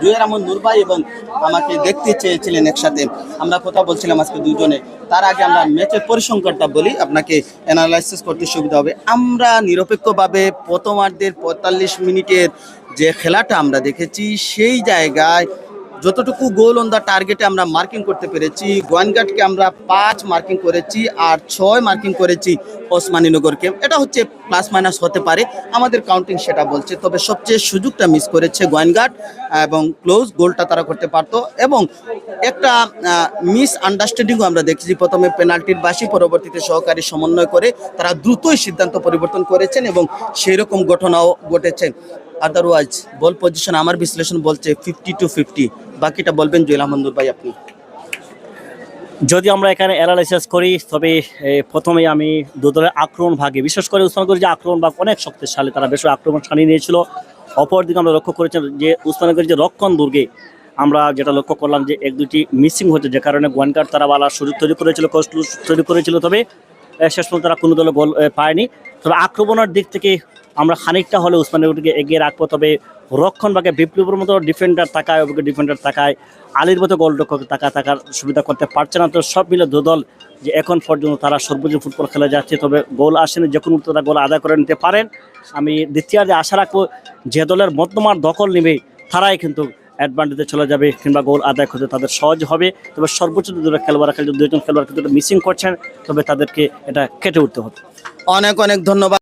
জুয়েল আহমদ নূর ভাই এবং আমাকে দেখতে চেয়েছিলেন একসাথে। আমরা কথা বলছিলাম আজকে দুজনে। তার আগে আমরা ম্যাচের পরিসংখ্যানটা বলি, আপনাকে অ্যানালাইসিস করতে সুবিধা হবে। আমরা নিরপেক্ষভাবে প্রথমার্ধের ৪৫ মিনিটের যে খেলাটা আমরা দেখেছি, সেই জায়গায় যতটুকু গোল অন দ্য টার্গেটে আমরা মার্কিং করতে পেরেছি, গোয়াইনঘাটকে আমরা ৫ মার্কিং করেছি আর ৬ মার্কিং করেছি ওসমানীনগরকে। এটা হচ্ছে প্লাস মাইনাস হতে পারে, আমাদের কাউন্টিং সেটা বলছে। তবে সবচেয়ে সুযোগটা মিস করেছে গোয়াইনঘাট এবং ক্লোজ গোলটা তারা করতে পারতো। এবং একটা মিস আন্ডারস্ট্যান্ডিংও আমরা দেখেছি, প্রথমে পেনাল্টির বাসি, পরবর্তীতে সহকারী সমন্বয় করে তারা দ্রুতই সিদ্ধান্ত পরিবর্তন করেছেন এবং সেই রকম ঘটনাও ঘটেছে। আদারওয়াইজ বল পজিশন আমার বিশ্লেষণ বলছে 50-50। বাকিটা বলবেন জুয়েল আহমদ নূর ভাই আপনি। যদি আমরা এখানে অ্যানালাইসিস করি, তবে প্রথমে আমি দু দলের আক্রমণ ভাগে, বিশেষ করে উসমানগঞ্জ যে আক্রমণ ভাগ অনেক শক্তিশালী, তারা বেশ আক্রমণ সানিয়ে নিয়েছিল। অপরদিকে আমরা লক্ষ্য করেছি যে উসমানগঞ্জ যে রক্ষণ দুর্গে আমরা যেটা লক্ষ্য করলাম যে 1-2টি মিসিং হচ্ছে, যে কারণে গোয়াইনঘাট তারা বালার সুযোগ তৈরি করেছিল, তবে শেষ পর্যন্ত তারা কোনো দলে গোল পায়নি। তবে আক্রমণের দিক থেকে আমরা খানিকটা হলে উসমানগঞ্জকে এগিয়ে রাখবো। তবে রক্ষণ ভাগে বিপ্লবের মতো ডিফেন্ডার থাকায় আলীর মতো গোলরক্ষক থাকার সুবিধা করতে পারছে না। তো সব মিলে দু দল যে এখন পর্যন্ত তারা সর্বোচ্চ ফুটবল খেলে যাচ্ছে, তবে গোল আসেনি, যে কোনো তারা গোল আদায় করে নিতে পারেন। আমি দ্বিতীয়ার্ধে আশা রাখবো যে দলের মধ্যমার দখল নেবে তারাই কিন্তু অ্যাডভান্টেজে চলে যাবে কিংবা গোল আদায় করতে তাদের সহজ হবে। তবে সর্বোচ্চ দুজন খেলোয়াড় খেলছে, দুজন খেলোয়াড় কিন্তু মিসিং করছেন, তবে তাদেরকে এটা কেটে উঠতে হবে। অনেক অনেক ধন্যবাদ।